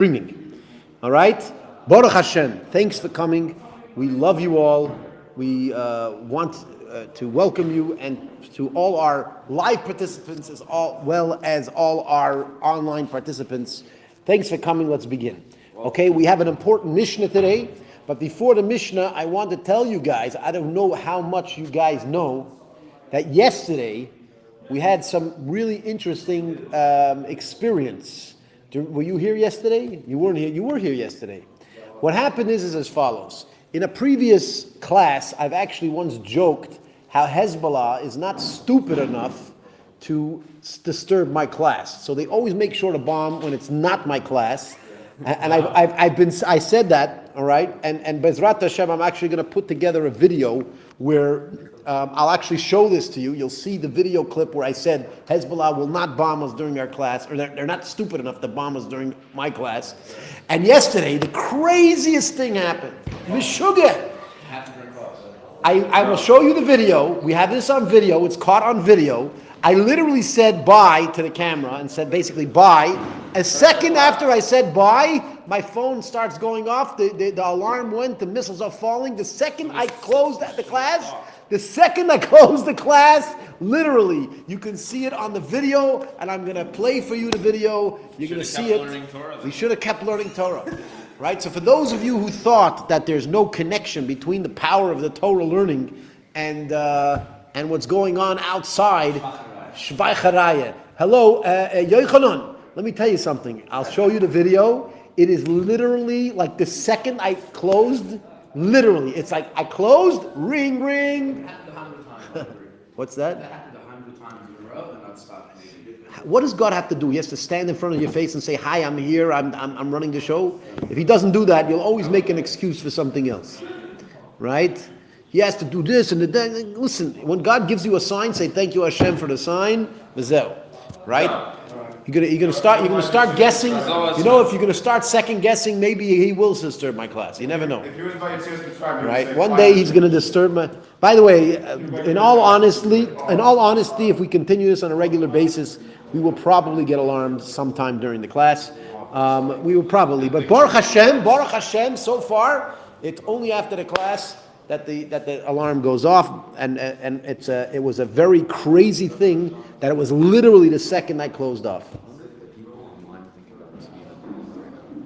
Streaming. All right? Baruch Hashem. Thanks for coming. We love you all. We want to welcome you and to all our live participants as well as all our online participants. Thanks for coming. Let's begin. Okay, we have an important Mishnah today. But before the Mishnah, I want to tell you guys, I don't know how much you guys know, that yesterday we had some really interesting experience. Were you here yesterday? You weren't here. You were here yesterday. What happened is as follows. In a previous class, I've actually once joked how Hezbollah is not stupid enough to disturb my class. So they always make sure to bomb when it's not my class. And I said that, all right? And Bezrat Hashem, I'm actually going to put together a video where I'll actually show this to you. You'll see the video clip where I said Hezbollah will not bomb us during our class, or they're not stupid enough to bomb us during my class. And yesterday, the craziest thing happened. Meshuggah. I will show you the video. We have this on video. It's caught on video. I literally said bye to the camera and said basically bye. A second after I said bye, my phone starts going off. The alarm went. The missiles are falling. The second I closed the class, literally, you can see it on the video, and I'm going to play for you the video. You're going to see it. We should have kept learning Torah. Right? So for those of you who thought that there's no connection between the power of the Torah learning and what's going on outside, Shvai Charaya. Hello, Yochanan. Let me tell you something. I'll show you the video. It is literally like the second I closed, literally, it's like I closed, ring, ring. That happened 100 times. What's that? That happened 100 times in a row and not stopping. What does God have to do? He has to stand in front of your face and say, "Hi, I'm here. I'm running the show." If He doesn't do that, you'll always make an excuse for something else, right? He has to do this and that. Listen, when God gives you a sign, say, "Thank you, Hashem, for the sign." Mazel, right? You're gonna start guessing. You know, if you're gonna start second guessing, maybe He will disturb my class. You never know. If he was by your tears prescribed, right? One day He's gonna disturb my. By the way, in all honesty, if we continue this on a regular basis, we will probably get alarmed sometime during the class. We will probably, but Baruch Hashem. So far, it's only after the class that the alarm goes off, and it was a very crazy thing that it was literally the second I closed off.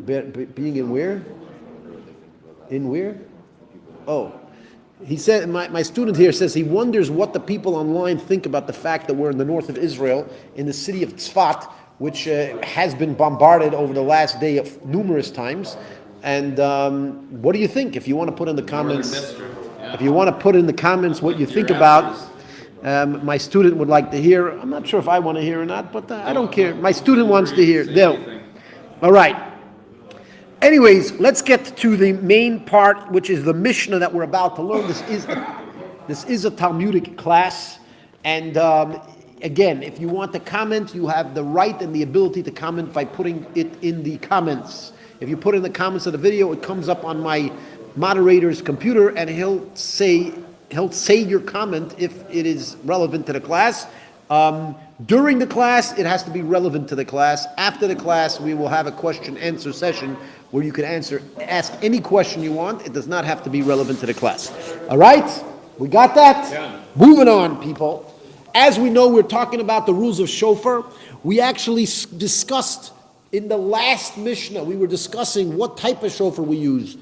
Being in where? In where? Oh, he said. My student here says he wonders what the people online think about the fact that we're in the north of Israel, in the city of Tzfat, which has been bombarded over the last day of numerous times. And what do you think? If you want to put in the comments, what you think about, my student would like to hear. I'm not sure if I want to hear or not, but I don't care. My student wants to hear. All right. Anyways, let's get to the main part, which is the Mishnah that we're about to learn. This is a Talmudic class, and again, if you want to comment, you have the right and the ability to comment by putting it in the comments. If you put in the comments of the video, it comes up on my moderator's computer, and he'll say your comment if it is relevant to the class. During the class, it has to be relevant to the class. After the class, we will have a question-answer session where you can ask any question you want. It does not have to be relevant to the class. All right? We got that? Yeah. Moving on, people. As we know, we're talking about the rules of shofar. We actually discussed in the last Mishnah, we were discussing what type of shofar we use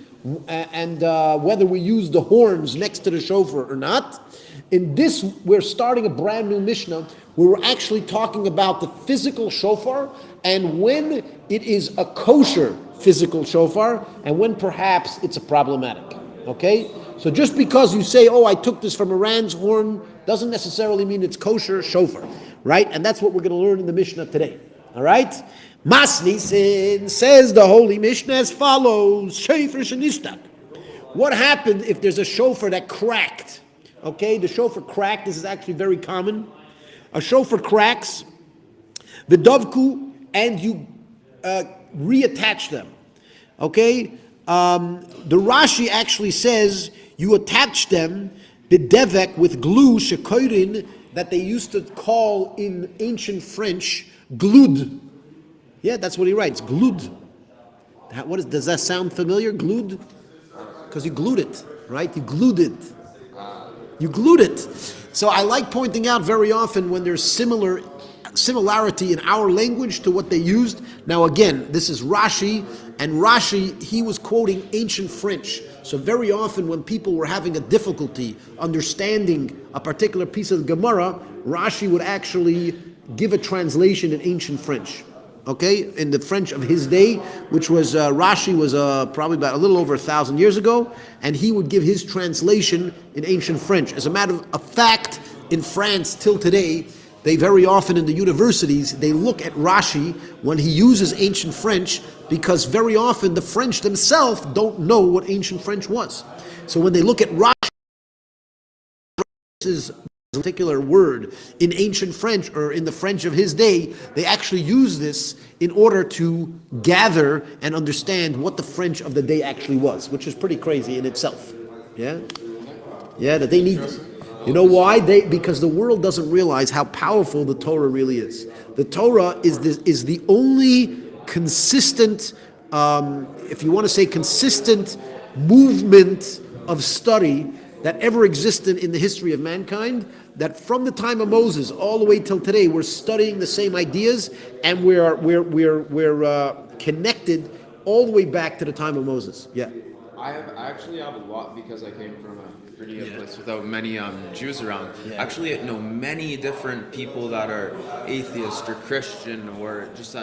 and whether we use the horns next to the shofar or not. In this, we're starting a brand new Mishnah where we're actually talking about the physical shofar and when it is a kosher physical shofar and when perhaps it's a problematic. Okay? So just because you say, "Oh, I took this from a ram's horn," doesn't necessarily mean it's kosher shofar, right? And that's what we're going to learn in the Mishnah today. All right? Masnisin, says the Holy Mishnah as follows: Shofar shenistak. What happened if there's a shofar that cracked? Okay, the shofar cracked. This is actually very common. A shofar cracks, the dovku, and you reattach them. Okay, the Rashi actually says you attach them bidevek with glue shekoirin that they used to call in ancient French glud. Yeah, that's what he writes, glud. Does that sound familiar? Glued? Because you glued it, right? You glued it. You glued it. So I like pointing out very often when there's similarity in our language to what they used. Now again, this is Rashi, and Rashi, he was quoting ancient French. So very often when people were having a difficulty understanding a particular piece of the Gemara, Rashi would actually give a translation in ancient French. Okay, in the French of his day, which was Rashi was probably about a little over 1,000 years ago, and he would give his translation in ancient French. As a matter of fact, in France till today, they very often in the universities, they look at Rashi when he uses ancient French, because very often the French themselves don't know what ancient French was. So when they look at Rashi, this particular word in ancient French or in the French of his day, they actually use this in order to gather and understand what the French of the day actually was, which is pretty crazy in itself. Yeah? Yeah, that they need... You know why? Because the world doesn't realize how powerful the Torah really is. The Torah is the only consistent, if you want to say consistent movement of study that ever existed in the history of mankind, that from the time of Moses all the way till today, we're studying the same ideas, and we're connected all the way back to the time of Moses. Yeah. I actually have a lot, because I came from a pretty place without many Jews around. Yeah. Actually, I know many different people that are atheist or Christian, or just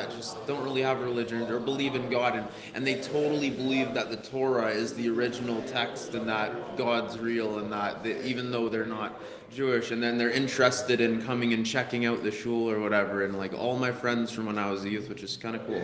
don't really have a religion or believe in God, and they totally believe that the Torah is the original text and that God's real, and that even though they're not Jewish, and then they're interested in coming and checking out the shul or whatever, and like all my friends from when I was a youth, which is kind of cool.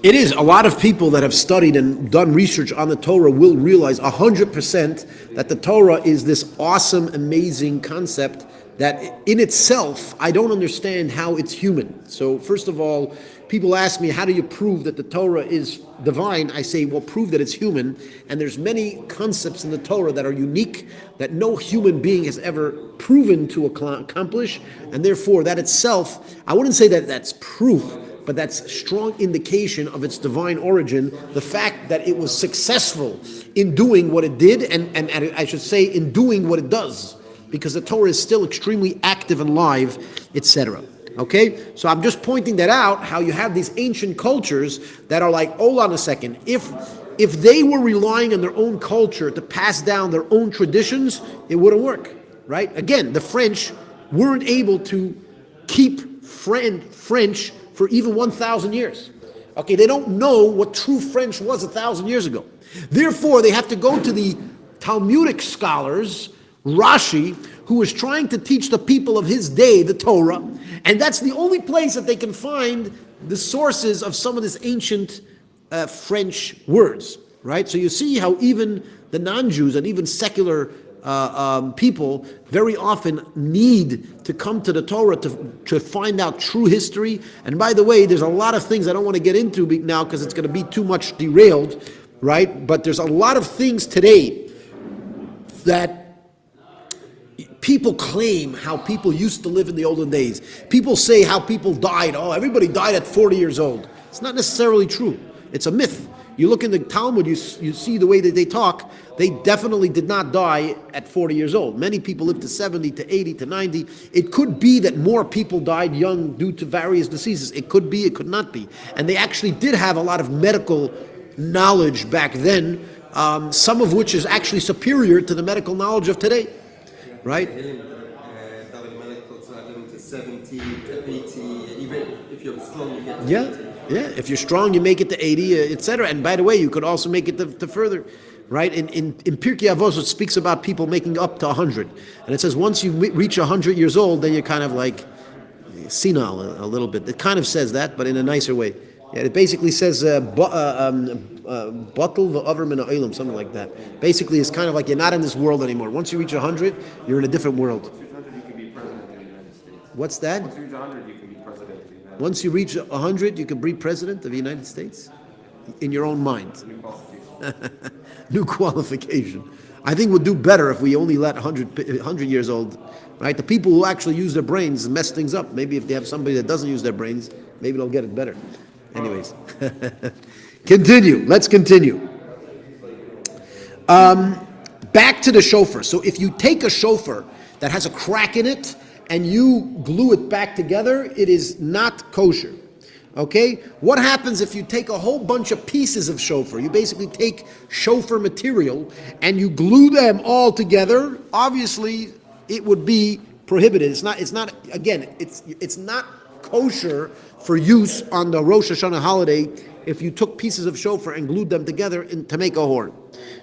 It is. A lot of people that have studied and done research on the Torah will realize 100% that the Torah is this awesome, amazing concept that in itself, I don't understand how it's human. So first of all, people ask me, how do you prove that the Torah is divine? I say, well, prove that it's human. And there's many concepts in the Torah that are unique, that no human being has ever proven to accomplish. And therefore, that itself, I wouldn't say that that's proof, but that's strong indication of its divine origin. The fact that it was successful in doing what it did, and I should say in doing what it does, because the Torah is still extremely active and live, etc. Okay? So I'm just pointing that out, how you have these ancient cultures that are like, hold on a second, if they were relying on their own culture to pass down their own traditions, it wouldn't work, right? Again, the French weren't able to keep French for even 1,000 years. Okay, they don't know what true French was 1,000 years ago. Therefore, they have to go to the Talmudic scholars, Rashi, who was trying to teach the people of his day the Torah, and that's the only place that they can find the sources of some of this ancient French words, right? So you see how even the non-Jews and even secular people very often need to come to the Torah to find out true history. And by the way, there's a lot of things I don't want to get into now because it's going to be too much derailed, right? But there's a lot of things today that people claim how people used to live in the olden days. People say how people died. Oh, everybody died at 40 years old. It's not necessarily true. It's a myth. You look in the Talmud, you see the way that they talk. They definitely did not die at 40 years old. Many people lived to 70, to 80, to 90. It could be that more people died young due to various diseases. It could be, it could not be. And they actually did have a lot of medical knowledge back then, some of which is actually superior to the medical knowledge of today. Right? Yeah. If you're strong, you make it to 80, etc. And by the way, you could also make it to further. Right? In Pirkei Avos, it speaks about people making up to 100, and it says once you reach 100 years old, then you're kind of like senile a little bit. It kind of says that, but in a nicer way. Yeah, it basically says batal v'avar min ha'olam, something like that. Basically, it's kind of like you're not in this world anymore. Once you reach 100, you're in a different world. What's that? Once you reach 100, you can be president of the United States in your own mind. New qualification. I think we'll do better if we only let 100 years old, right? The people who actually use their brains mess things up. Maybe if they have somebody that doesn't use their brains, maybe they'll get it better. Anyways, Continue. Let's continue. Back to the shofar. So if you take a shofar that has a crack in it and you glue it back together, it is not kosher. Okay? What happens if you take a whole bunch of pieces of shofar? You basically take shofar material and you glue them all together. Obviously, it would be prohibited. It's not kosher for use on the Rosh Hashanah holiday if you took pieces of shofar and glued them together to make a horn.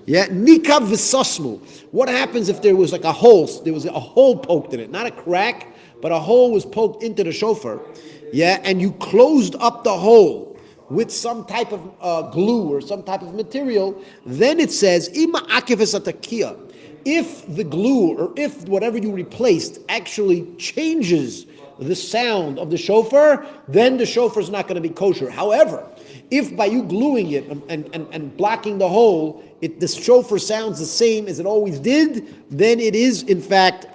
Yeah, nikav v'sasmu. What happens if there was like a hole? There was a hole poked in it, not a crack, but a hole was poked into the shofar. Yeah, and you closed up the hole with some type of glue or some type of material. Then it says ima akifes atakia. If the glue or if whatever you replaced actually changes the sound of the shofar, then the shofar is not going to be kosher. However, if by you gluing it and blocking the hole, the shofar sounds the same as it always did, then it is in fact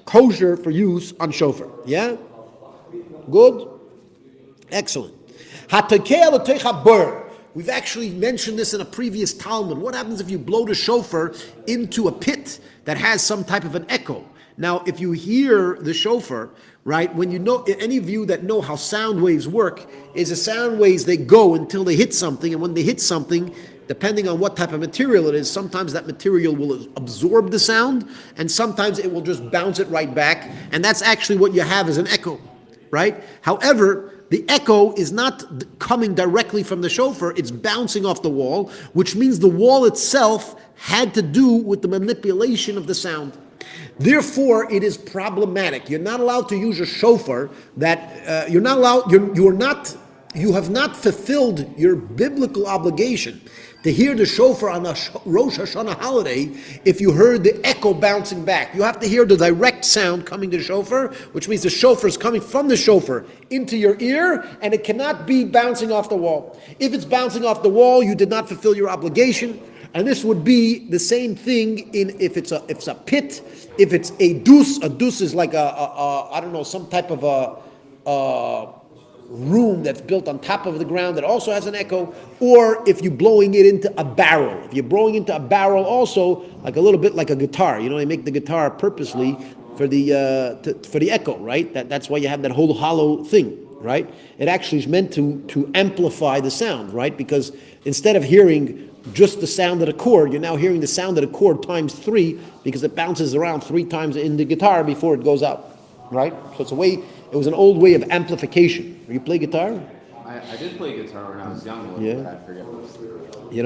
kosher for use on shofar. Yeah? Good? Excellent. We've actually mentioned this in a previous Talmud. What happens if you blow the shofar into a pit that has some type of an echo? Now, if you hear the shofar, right, when you know, any of you that know how sound waves work, is the sound waves, they go until they hit something, and when they hit something, depending on what type of material it is, sometimes that material will absorb the sound, and sometimes it will just bounce it right back, and that's actually what you have as an echo, right? However, the echo is not coming directly from the shofar, it's bouncing off the wall, which means the wall itself had to do with the manipulation of the sound. Therefore, it is problematic. You're not allowed to use a shofar that you have not fulfilled your biblical obligation to hear the shofar on a Rosh Hashanah holiday if you heard the echo bouncing back. You have to hear the direct sound coming to the shofar, which means the shofar is coming from the shofar into your ear, and it cannot be bouncing off the wall. If it's bouncing off the wall, you did not fulfill your obligation. And this would be the same thing if it's a pit, if it's a dus. A dus is like I don't know, some type of a room that's built on top of the ground that also has an echo, or if you're blowing it into a barrel. If you're blowing into a barrel also, like a little bit like a guitar. You know, they make the guitar purposely for the echo, right? That's why you have that whole hollow thing, right? It actually is meant to amplify the sound, right? Because instead of hearing just the sound of the chord, you're now hearing the sound of the chord times 3 because it bounces around 3 times in the guitar before it goes out, right? So it was an old way of amplification. You play guitar? I did play guitar when I was young, Yeah. but I forget what. You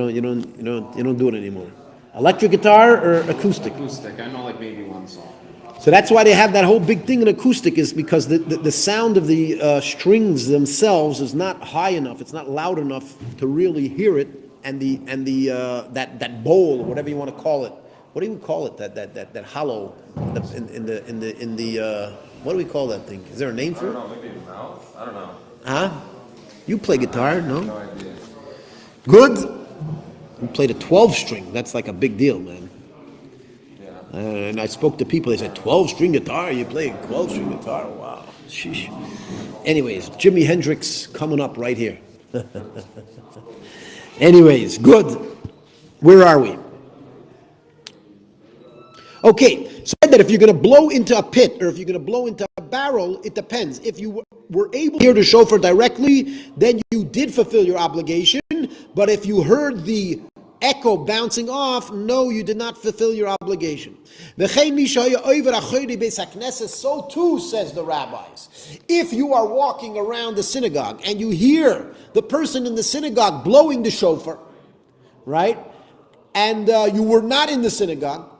don't do it anymore. Electric guitar or acoustic? Acoustic. I know like maybe one song. So that's why they have that whole big thing in acoustic, is because the sound of the strings themselves is not high enough. It's not loud enough to really hear it. And that bowl or whatever you want to call it. What do you call it? That hollow in the what do we call that thing? Is there a name for it? I don't know, maybe a mouth? I don't know. Huh? You play guitar, no? No idea. Good. You played a 12-string. That's like a big deal, man. Yeah. And I spoke to people. They said 12-string guitar. You play a 12-string guitar? Wow. Sheesh. Anyways, Jimi Hendrix coming up right here. Anyways, good. Where are we? Okay, so that if you're going to blow into a pit or if you're going to blow into a barrel, it depends. If you were able to hear the shofar directly, then you did fulfill your obligation. But if you heard the echo bouncing off, no, you did not fulfill your obligation. So too, says the rabbis, if you are walking around the synagogue and you hear the person in the synagogue blowing the shofar, right, and you were not in the synagogue,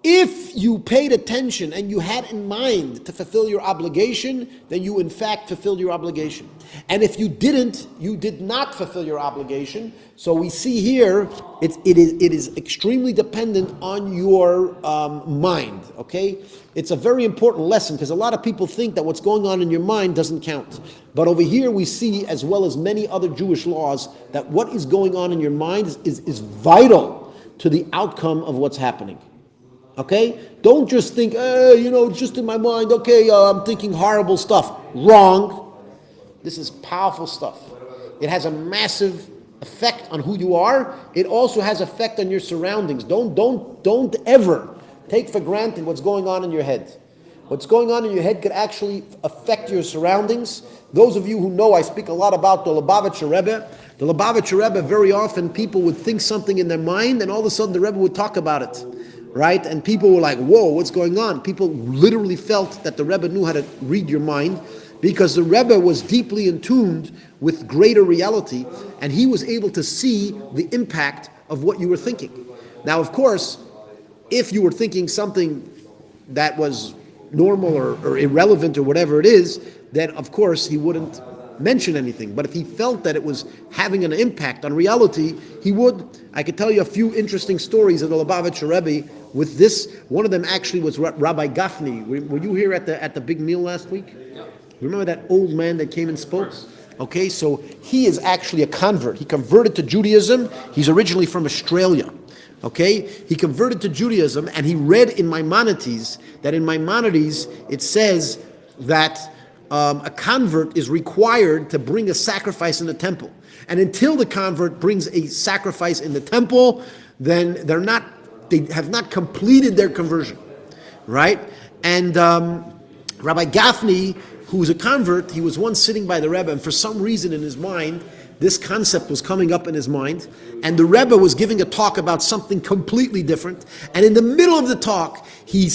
if you paid attention and you had in mind to fulfill your obligation, then you in fact fulfilled your obligation. And if you didn't, you did not fulfill your obligation. So we see here, it is extremely dependent on your mind, okay? It's a very important lesson because a lot of people think that what's going on in your mind doesn't count. But over here we see, as well as many other Jewish laws, that what is going on in your mind is vital to the outcome of what's happening. Okay? Don't just think, it's just in my mind, okay, I'm thinking horrible stuff. Wrong. This is powerful stuff. It has a massive effect on who you are, it also has effect on your surroundings. Don't ever take for granted what's going on in your head. What's going on in your head could actually affect your surroundings. Those of you who know, I speak a lot about the Lubavitcher Rebbe. The Lubavitcher Rebbe, very often people would think something in their mind, and all of a sudden the Rebbe would talk about it, right? And people were like, whoa, what's going on? People literally felt that the Rebbe knew how to read your mind, because the Rebbe was deeply in tune with greater reality, and he was able to see the impact of what you were thinking. Now, of course, if you were thinking something that was normal or irrelevant or whatever it is, then of course he wouldn't mention anything. But if he felt that it was having an impact on reality, he would. I could tell you a few interesting stories of the Lubavitcher Rebbe with this. One of them actually was Rabbi Gafni. Were you here at the big meal last week? Yeah. Remember that old man that came and spoke? Okay, so he is actually a convert. He converted to Judaism. He's originally from Australia. Okay, he converted to Judaism, and he read in Maimonides that in Maimonides it says that a convert is required to bring a sacrifice in the temple, and until the convert brings a sacrifice in the temple, then they have not completed their conversion, right? And Rabbi Gafni, who was a convert, he was once sitting by the Rebbe, and for some reason in his mind, this concept was coming up in his mind, and the Rebbe was giving a talk about something completely different, and in the middle of the talk, he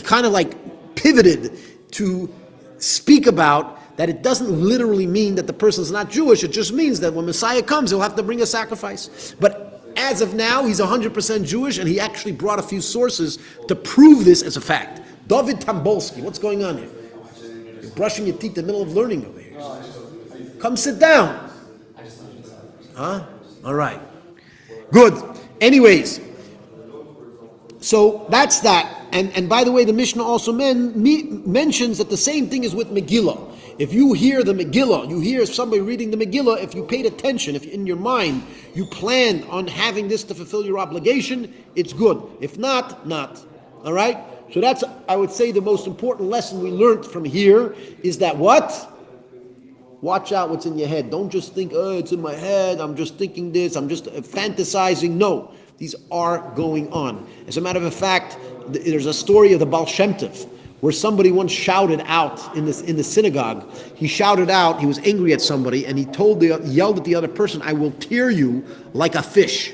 kind of like pivoted to speak about that it doesn't literally mean that the person is not Jewish, it just means that when Messiah comes, he'll have to bring a sacrifice. But as of now, he's 100% Jewish, and he actually brought a few sources to prove this as a fact. David Tambolsky, what's going on here? You're brushing your teeth in the middle of learning over here. Come sit down. Huh? All right. Good. Anyways, so that's that. And by the way, the Mishnah also mentions that the same thing is with Megillah. If you hear the Megillah, you hear somebody reading the Megillah, if you paid attention, if in your mind you planned on having this to fulfill your obligation, it's good. If not, not. All right? So that's, I would say, the most important lesson we learned from here is that what? Watch out what's in your head. Don't just think, oh, it's in my head, I'm just thinking this, I'm just fantasizing. No, these are going on. As a matter of fact, there's a story of the Baal Shem Tov, where somebody once shouted out in the synagogue. He shouted out, he was angry at somebody, and he yelled at the other person, I will tear you like a fish.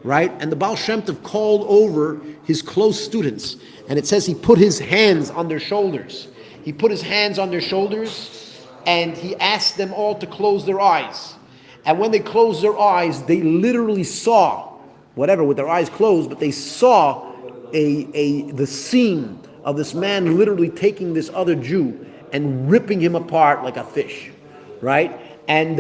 Right? And the Baal Shem Tov called over his close students, and it says he put his hands on their shoulders. He put his hands on their shoulders, and he asked them all to close their eyes. And when they closed their eyes, they literally saw, whatever, with their eyes closed, but they saw the scene of this man literally taking this other Jew and ripping him apart like a fish, right? And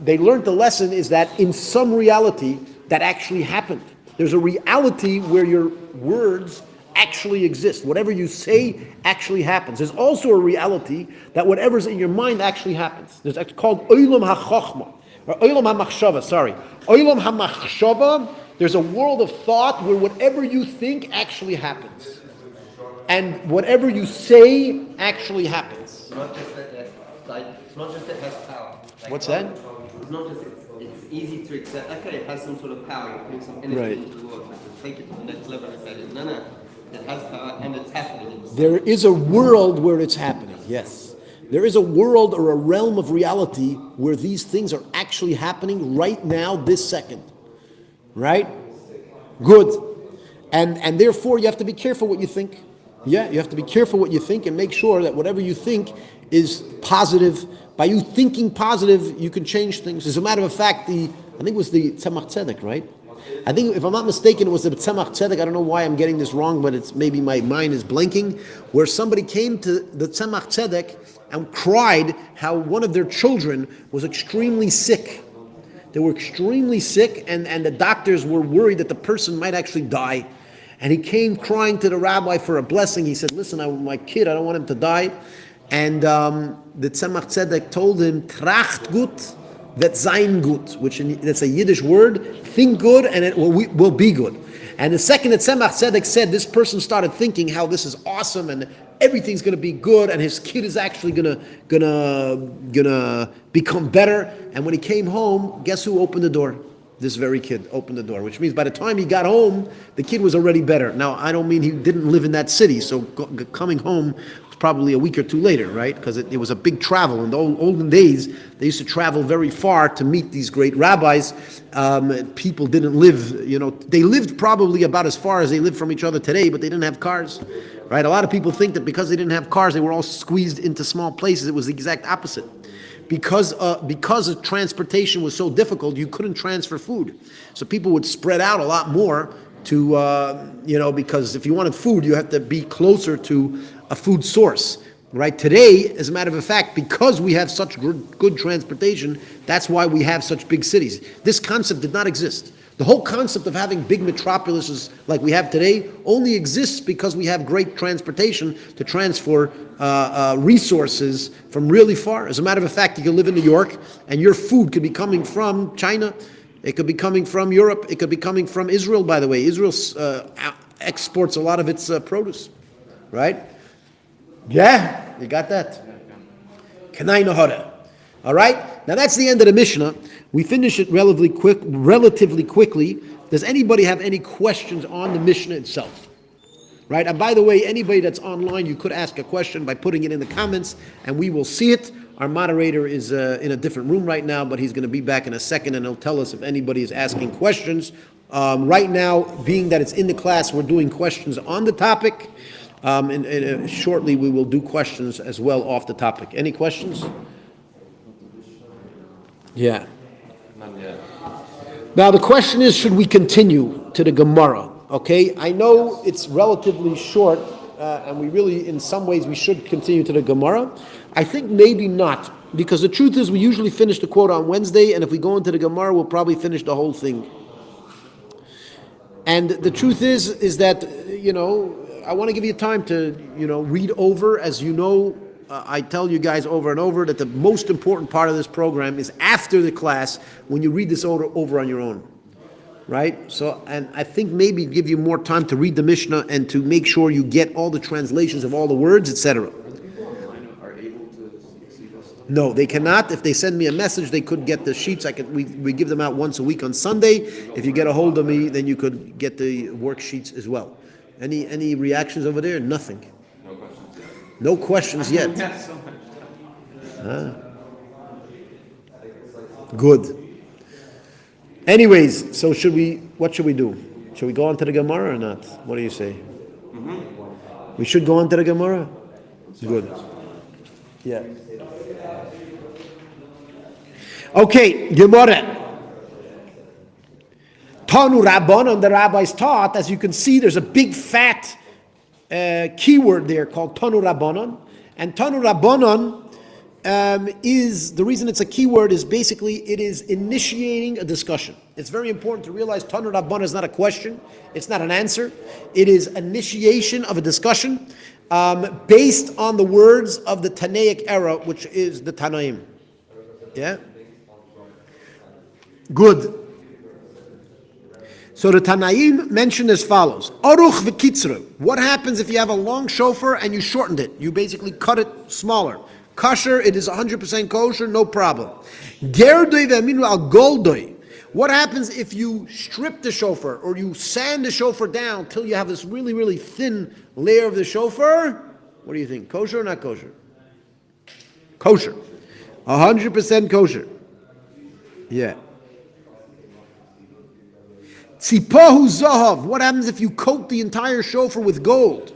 they learned the lesson is that in some reality, that actually happened. There's a reality where your words actually exist. Whatever you say actually happens. There's also a reality that whatever's in your mind actually happens. It's called Olam HaChochma, or Olam HaMachshava, sorry. Olam HaMachshava, there's a world of thought where whatever you think actually happens. And whatever you say actually happens. It's not just that it's not just that it has power. What's that? It's not just it's easy to accept. Okay, it has some sort of power. It brings some energy Right. into the world. But to take it to the next level and say, no, it has power and it's happening. There is a world where it's happening, yes. There is a world or a realm of reality where these things are actually happening right now, this second. Right? Good. And therefore you have to be careful what you think. Yeah, you have to be careful what you think and make sure that whatever you think is positive. By you thinking positive, you can change things. As a matter of fact, I think it was the Tzemach Tzedek, right? I think, if I'm not mistaken, it was the Tzemach Tzedek. I don't know why I'm getting this wrong, but it's maybe my mind is blanking. Where somebody came to the Tzemach Tzedek and cried how one of their children was extremely sick. They were extremely sick, and the doctors were worried that the person might actually die. And he came crying to the rabbi for a blessing. He said, listen, my kid, I don't want him to die. And the Tzemach Tzedek told him, tracht gut, vet sein gut, that's a Yiddish word, think good and it will be good. And the second that Tzemach Tzedek said, this person started thinking how this is awesome and everything's going to be good, and his kid is actually gonna become better. And when he came home, guess who opened the door? This very kid opened the door, which means by the time he got home, the kid was already better. Now, I don't mean he didn't live in that city, so coming home was probably a week or two later, right? Because it was a big travel. In the olden days, they used to travel very far to meet these great rabbis. People didn't live, they lived probably about as far as they live from each other today, but they didn't have cars, right? A lot of people think that because they didn't have cars, they were all squeezed into small places. It was the exact opposite. Because of transportation was so difficult, you couldn't transfer food. So people would spread out a lot more because if you wanted food, you had to be closer to a food source, right? Today, as a matter of fact, because we have such good transportation, that's why we have such big cities. This concept did not exist. The whole concept of having big metropolises like we have today only exists because we have great transportation to transfer resources from really far. As a matter of fact, you can live in New York and your food could be coming from China, it could be coming from Europe, it could be coming from Israel, by the way. Israel exports a lot of its produce, right? Yeah, you got that. Kanai Nahara. All right? Now that's the end of the Mishnah. We finish it relatively quickly. Does anybody have any questions on the Mishnah itself? Right? And by the way, anybody that's online, you could ask a question by putting it in the comments, and we will see it. Our moderator is in a different room right now, but he's going to be back in a second, and he'll tell us if anybody is asking questions. Right now, being that it's in the class, we're doing questions on the topic. And shortly, we will do questions as well off the topic. Any questions? Yeah. Not yet. Now the question is, should we continue to the Gemara? Okay, I know it's relatively short, and we really, in some ways, we should continue to the Gemara. I think maybe not, because the truth is we usually finish the quote on Wednesday, and if we go into the Gemara, we'll probably finish the whole thing. And the truth is that, I want to give you time to, read over. As you know, I tell you guys over and over that the most important part of this program is after the class, when you read this over on your own, right? So, and I think maybe give you more time to read the Mishnah and to make sure you get all the translations of all the words, etc. Are able to see this? No, they cannot. If they send me a message, they could get the sheets. We give them out once a week on Sunday. If you get a hold of me, then you could get the worksheets as well. Any reactions over there? Nothing. No questions yet. Good. Anyways, so what should we do? Should we go on to the Gemara or not? What do you say? Mm-hmm. We should go on to the Gemara? Good. Yeah. Okay, Gemara. Tanu Rabbanon, the rabbis taught, as you can see, there's a big fat keyword there called Tanu Rabbanon. And Tanu Rabbanon is, the reason it's a keyword is basically it is initiating a discussion. It's very important to realize Tanu Rabbanon is not a question, it's not an answer. It is initiation of a discussion based on the words of the Tanaic era, which is the Tanaim. Yeah? Good. So the Tanaim mentioned as follows: Aruch v'kitzra. What happens if you have a long shofar and you shortened it? You basically cut it smaller. Kosher, it is 100% kosher, no problem. Gerdoi v'aminu al goldoi. What happens if you strip the shofar or you sand the shofar down till you have this really, really thin layer of the shofar? What do you think? Kosher or not kosher? Kosher. 100% kosher. Yeah. Tzipahu zahav. What happens if you coat the entire shofar with gold?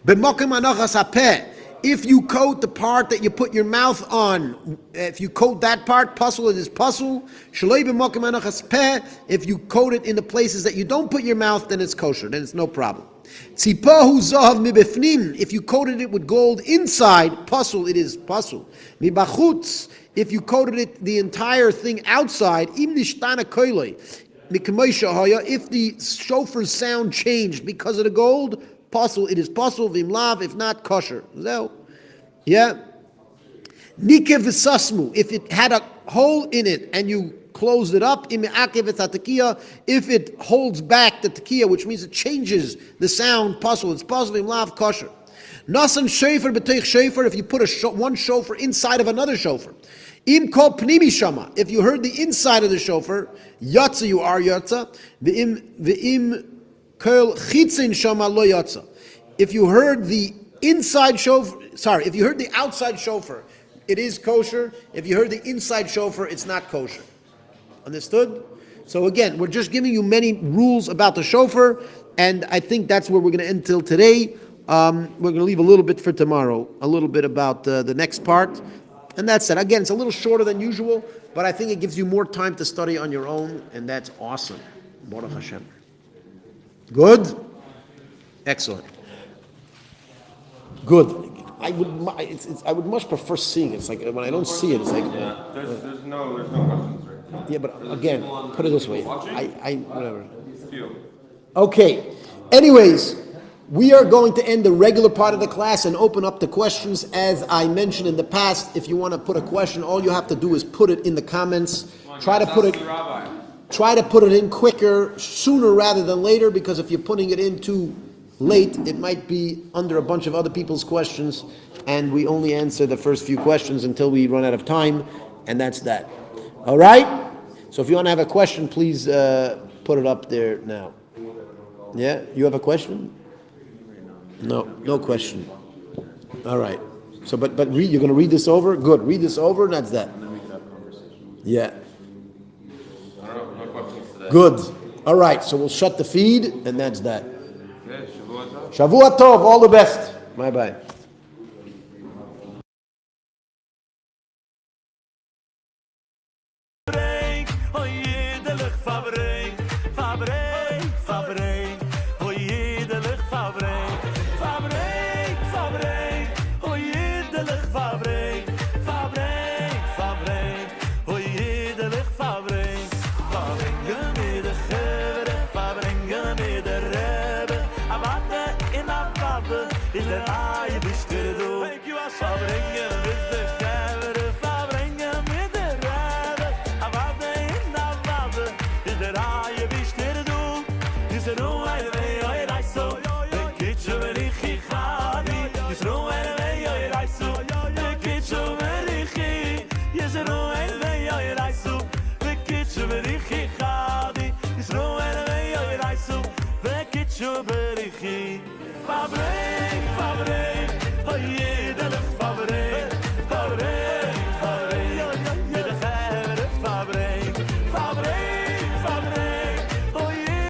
B'mokim anachas hapeh. If you coat the part that you put your mouth on, if you coat that part, pasul, it is pasul. Shalei b'mokim anachas peh. If you coat it in the places that you don't put your mouth, then it's kosher. Then it's no problem. Tzipahu zahav mibefnim. If you coated it with gold inside, pasul, it is pasul. Mibachutz. If you coated it the entire thing outside, im nishtana koiloi. If the shofar's sound changed because of the gold, pasul, it is pasul, v'imlav, if not, kosher. So, yeah. Nikev v'sasmu, if it had a hole in it and you closed it up, if it holds back the tekiah, which means it changes the sound, pasul, it's pasul, v'imlav, kosher. Nasan shofar b'teich shofar, if you put one shofar inside of another shofar. Im kol pnimi shama, if you heard the inside of the shofar, yatsa you are yatsa. V'im kol chitzin shama lo yatsa. If you heard the inside shofar, if you heard the outside shofar, it is kosher. If you heard the inside shofar, it's not kosher. Understood? So again, we're just giving you many rules about the shofar, and I think that's where we're going to end till today. We're going to leave a little bit for tomorrow, a little bit about the next part, and that's it. Again, it's a little shorter than usual, but I think it gives you more time to study on your own, and that's awesome. Baruch Hashem. Good? Excellent. Good. I would much prefer seeing it. It's like when I don't see it, it's like. Yeah, there's no questions, right? Yeah, but again, put it this way. Whatever. Few. Okay. Anyways, we are going to end the regular part of the class and open up the questions. As I mentioned in the past, if you want to put a question, all you have to do is put it in the comments. Try to put it in quicker, sooner rather than later, because if you're putting it in too late, it might be under a bunch of other people's questions, and we only answer the first few questions until we run out of time, and that's that. All right? So if you want to have a question, please put it up there now. Yeah? You have a question? No question. All right. So, but read. You're going to read this over? Good. Read this over, and that's that. And then we can have conversation. Yeah. I don't know, no questions today. Good. All right. So we'll shut the feed, and that's that. Okay, Shavua Tov. Shavua Tov. All the best. Bye-bye. Is der Ei bist du? Verbringen mit der Gäbe, verbringen mit der Rebe. Aber in der Wade, ist der Ei bist du? Ist nur ein Weg, oi so. Geht schon wenn ich kann. Ist nur ein Weg, oi so. Geht schon wenn ich. Ist nur ein Weg, oi so. Geht schon wenn ich kann. Ist nur ein Weg, oi so. Geht schon wenn ich.